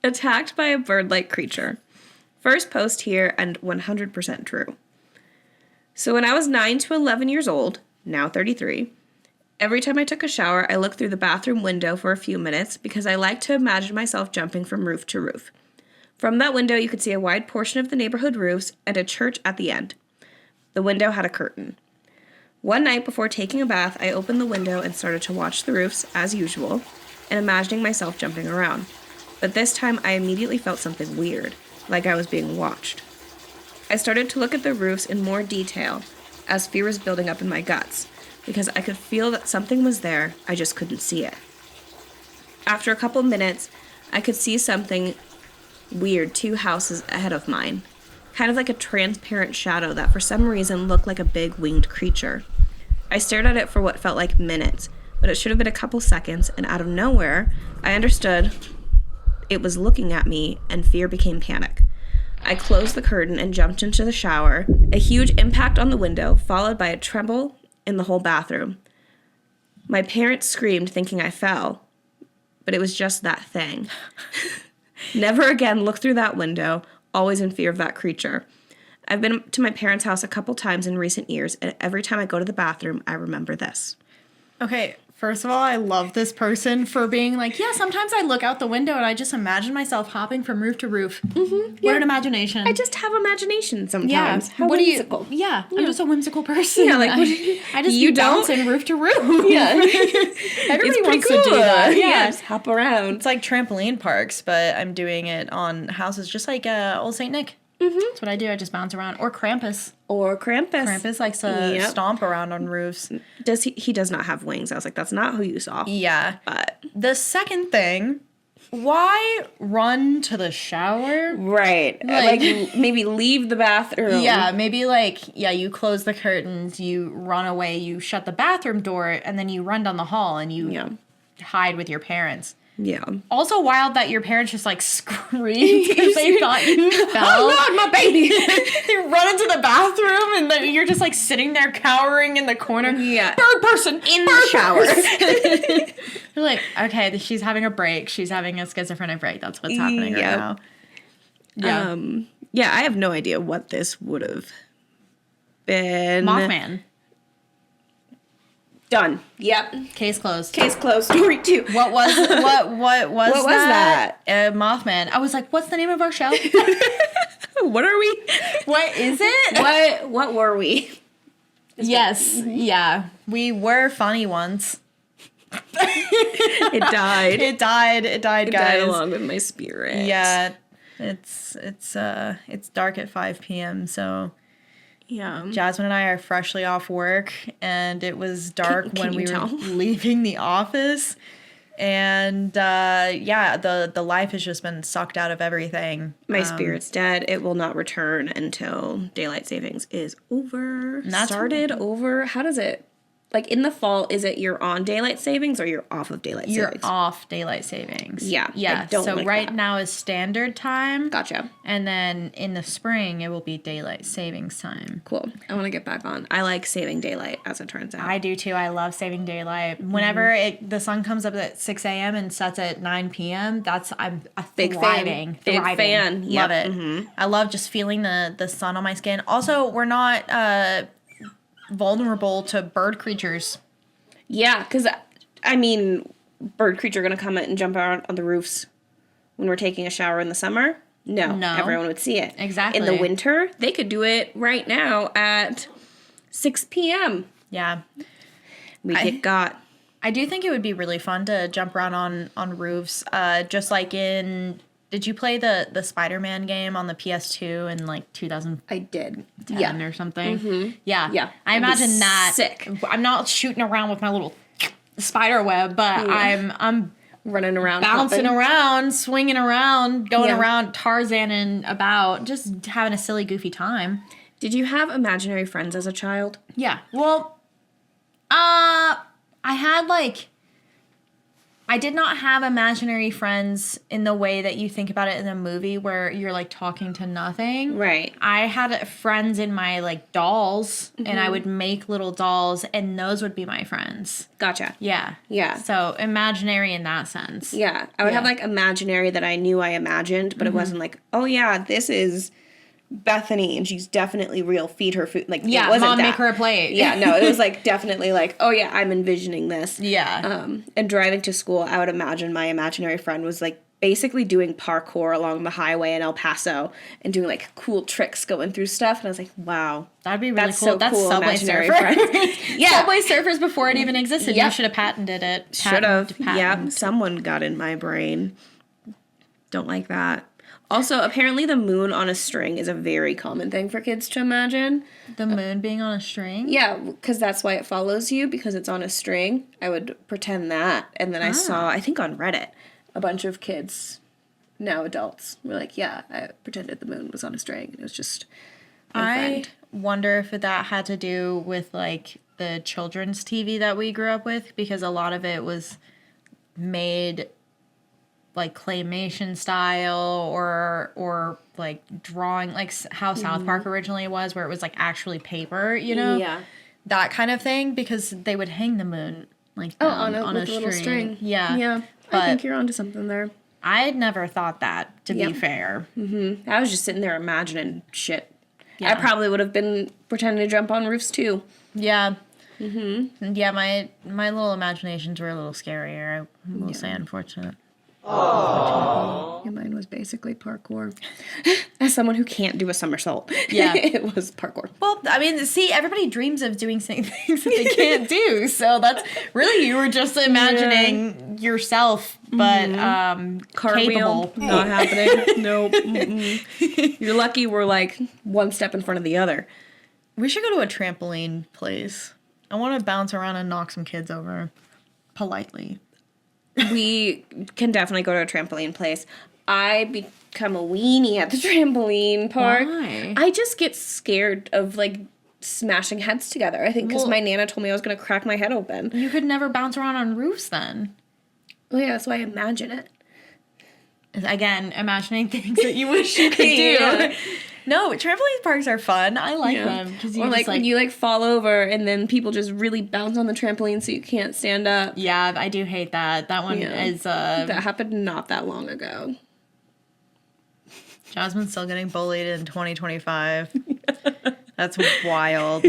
Attacked by a bird-like creature. First post here and 100% true. So when I was 9 to 11 years old, now 33, every time I took a shower, I looked through the bathroom window for a few minutes because I liked to imagine myself jumping from roof to roof. From that window, you could see a wide portion of the neighborhood roofs and a church at the end. The window had a curtain. One night before taking a bath, I opened the window and started to watch the roofs, as usual, and imagining myself jumping around. But this time, I immediately felt something weird, like I was being watched. I started to look at the roofs in more detail, as fear was building up in my guts, because I could feel that something was there, I just couldn't see it. After a couple minutes, I could see something weird 2 houses ahead of mine, kind of like a transparent shadow that for some reason looked like a big winged creature. I stared at it for what felt like minutes, but it should have been a couple seconds, and out of nowhere, I understood it was looking at me, and fear became panic. I closed the curtain and jumped into the shower, a huge impact on the window, followed by a tremble in the whole bathroom. My parents screamed, thinking I fell, but it was just that thing. Never again look through that window, always in fear of that creature. I've been to my parents' house a couple times in recent years, and every time I go to the bathroom, I remember this. Okay, first of all, I love this person for being like, yeah, sometimes I look out the window and I just imagine myself hopping from roof to roof. Mm-hmm. What an imagination. I just have imagination sometimes. Yeah. How whimsical. I'm just a whimsical person. Yeah, like, I just you bouncing roof to roof. Yeah. Everybody wants cool. to do that. Yeah, just hop around. It's like trampoline parks, but I'm doing it on houses just like Old St. Nick. Mm-hmm. That's what I do. I just bounce around. Or Krampus. Krampus likes to stomp around on roofs. He does not have wings. I was like, that's not who you saw. Yeah. But the second thing, why run to the shower? Right. Like maybe leave the bathroom. Yeah, maybe you close the curtains, you run away, you shut the bathroom door, and then you run down the hall and you hide with your parents. Yeah. Also wild that your parents just screamed because they thought you fell. Oh God, my baby! They run into the bathroom and then you're just sitting there cowering in the corner. Yeah. Bird person in the shower. You're like, okay, she's having a break. She's having a schizophrenic break. That's what's happening right now. Yeah. Yeah, I have no idea what this would have been. Mothman. Done. Yep. Case closed. Case closed. Story 2. What was that? Mothman. I was like, what's the name of our show? What are we? What is it? What were we? Yes. Yeah. We were funny once. It died. It died, guys. It died along with my spirit. Yeah. It's dark at 5 p.m., so yeah. Jasmine and I are freshly off work, and it was dark when we were leaving the office. And the life has just been sucked out of everything. My spirit's dead. It will not return until daylight savings is over. Over. How does it? In the fall, is it you're on daylight savings or you're off of daylight savings? You're off daylight savings. Yeah. Yeah. So right now is standard time. Gotcha. And then in the spring, it will be daylight savings time. Cool. I want to get back on. I like saving daylight, as it turns out. I do too. I love saving daylight. Whenever the sun comes up at 6 a.m. and sets at 9 p.m., I'm a big thriving. Big fan. Love it. Mm-hmm. I love just feeling the sun on my skin. Also, we're not vulnerable to bird creatures. Yeah, because, bird creature going to come and jump out on the roofs when we're taking a shower in the summer? No. Everyone would see it. Exactly. In the winter, they could do it right now at 6 p.m. Yeah. We get got. I do think it would be really fun to jump around on roofs, just like in... Did you play the Spider-Man game on the PS2 in 2010 I did. or something? Mm-hmm. Yeah. Yeah. I imagine that. Sick. I'm not shooting around with my little spider web, but I'm running around, bouncing around, swinging around, going around Tarzaning about, just having a silly, goofy time. Did you have imaginary friends as a child? Yeah. Well, I had I did not have imaginary friends in the way that you think about it in a movie where you're like talking to nothing. Right. I had friends in my like dolls, and I would make little dolls, and those would be my friends. Gotcha. Yeah. Yeah. So imaginary in that sense. Yeah. I would have like imaginary that I knew I imagined, but it wasn't like, oh yeah, this is Bethany and she's definitely real. Feed her food. Like, yeah, it wasn't mom, that. make her a plate. Yeah, no, it was like definitely like, oh yeah, I'm envisioning this. Yeah. And driving to school, I would imagine my imaginary friend was like basically doing parkour along the highway in El Paso and doing like cool tricks going through stuff. And I was like, wow. That'd be really that's cool. So That's cool, Subway imaginary Surfer. friend. Yeah. Subway Surfers before it even existed. Yep. You should have patented it. Should have. Yep. Someone got in my brain. Don't like that. Also, apparently the moon on a string is a very common thing for kids to imagine. The moon being on a string? Yeah, because that's why it follows you, because it's on a string. I would pretend that. And then I saw, I think on Reddit, a bunch of kids, now adults, were like, yeah, I pretended the moon was on a string. It was just my friend. Wonder if that had to do with, like, the children's TV that we grew up with, because a lot of it was made like claymation style or like drawing, like how South Park originally was, where it was like actually paper, you know? Yeah. That kind of thing, because they would hang the moon like on a little string. Yeah. Yeah. But I think you're onto something there. I had never thought that, to be fair. Mm-hmm. I was just sitting there imagining shit. Yeah. I probably would have been pretending to jump on roofs too. Yeah. Mm-hmm. Yeah, my little imaginations were a little scarier, I will say, unfortunate. Yeah, mine was basically parkour. As someone who can't do a somersault, yeah, it was parkour. Well, I mean, see, everybody dreams of doing things that they can't do, so that's really, you were just imagining yourself, but cartwheel, capable. not happening. Nope. You're lucky we're like one step in front of the other. We should go to a trampoline place. I want to bounce around and knock some kids over politely. We can definitely go to a trampoline place. I become a weenie at the trampoline park. Why? I just get scared of like smashing heads together. I think because my Nana told me I was going to crack my head open. You could never bounce around on roofs then. Well, yeah, that's why I imagine it. Again, imagining things that you wish you could do. Yeah. No, trampoline parks are fun. I like them. Or like when you like fall over and then people just really bounce on the trampoline so you can't stand up. Yeah, I do hate that. That one is that happened not that long ago. Jasmine's still getting bullied in 2025. That's wild.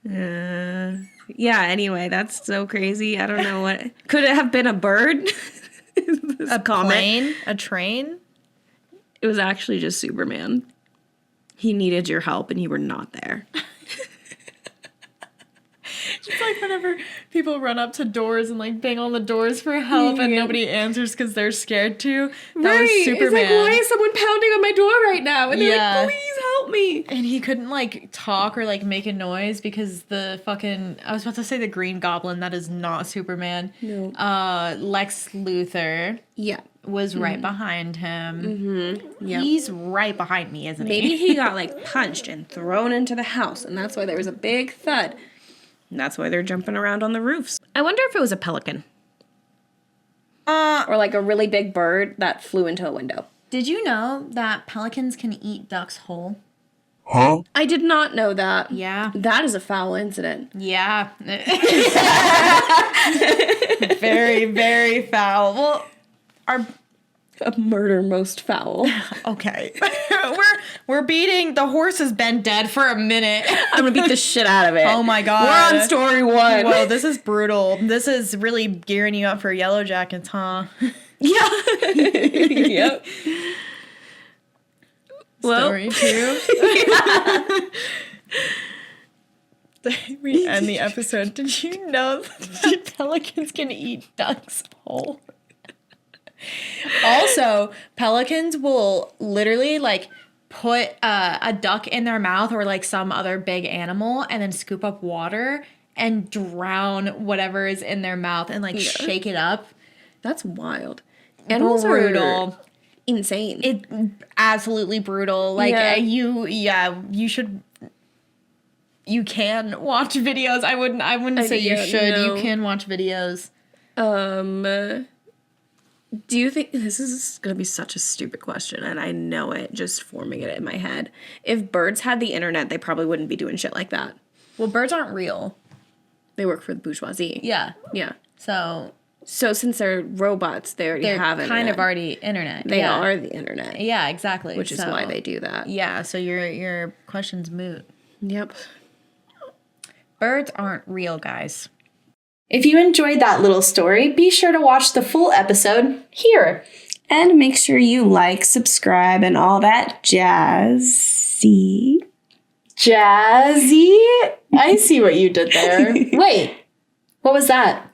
Yeah, anyway, that's so crazy. I don't know what. Could it have been a bird? A plane? A train? It was actually just Superman. He needed your help and you were not there. It's like whenever people run up to doors and like bang on the doors for help and nobody answers because they're scared to. That was Superman. It's like, why is someone pounding on my door right now? And they're like, please help me. And he couldn't like talk or like make a noise because the fucking, I was about to say the Green Goblin, that is not Superman. No. Lex Luthor. Yeah. Was right behind him. Mm-hmm. Yep. He's right behind me, isn't he? Maybe he got like punched and thrown into the house, and that's why there was a big thud. And that's why they're jumping around on the roofs. I wonder if it was a pelican. Or like a really big bird that flew into a window. Did you know that pelicans can eat ducks whole? Huh? I did not know that. Yeah. That is a foul incident. Yeah. Very, very foul. Well, a murder most foul. Okay. we're beating, the horse has been dead for a minute. I'm gonna beat the shit out of it. Oh my god. We're on story 1. Whoa, this is brutal. This is really gearing you up for Yellow Jackets, huh? Yeah. Yep. Story 2. We end the episode. Did you know that pelicans can eat ducks whole? Also, pelicans will literally like put a duck in their mouth or like some other big animal and then scoop up water and drown whatever is in their mouth and like shake it up. That's wild. Animals are insane. It absolutely brutal. Like you should. You can watch videos. I wouldn't say you should. No. You can watch videos. Do you think this is going to be such a stupid question, and I know it just forming it in my head. If birds had the internet, they probably wouldn't be doing shit like that. Well, birds aren't real. They work for the bourgeoisie. Yeah. Yeah. So since they're robots, they already have internet. kind of already internet. They are the internet. Yeah, exactly. Which is why they do that. Yeah, so your question's moot. Yep. Birds aren't real, guys. If you enjoyed that little story, be sure to watch the full episode here. And make sure you like, subscribe, and all that jazzy. Jazzy? I see what you did there. Wait, what was that?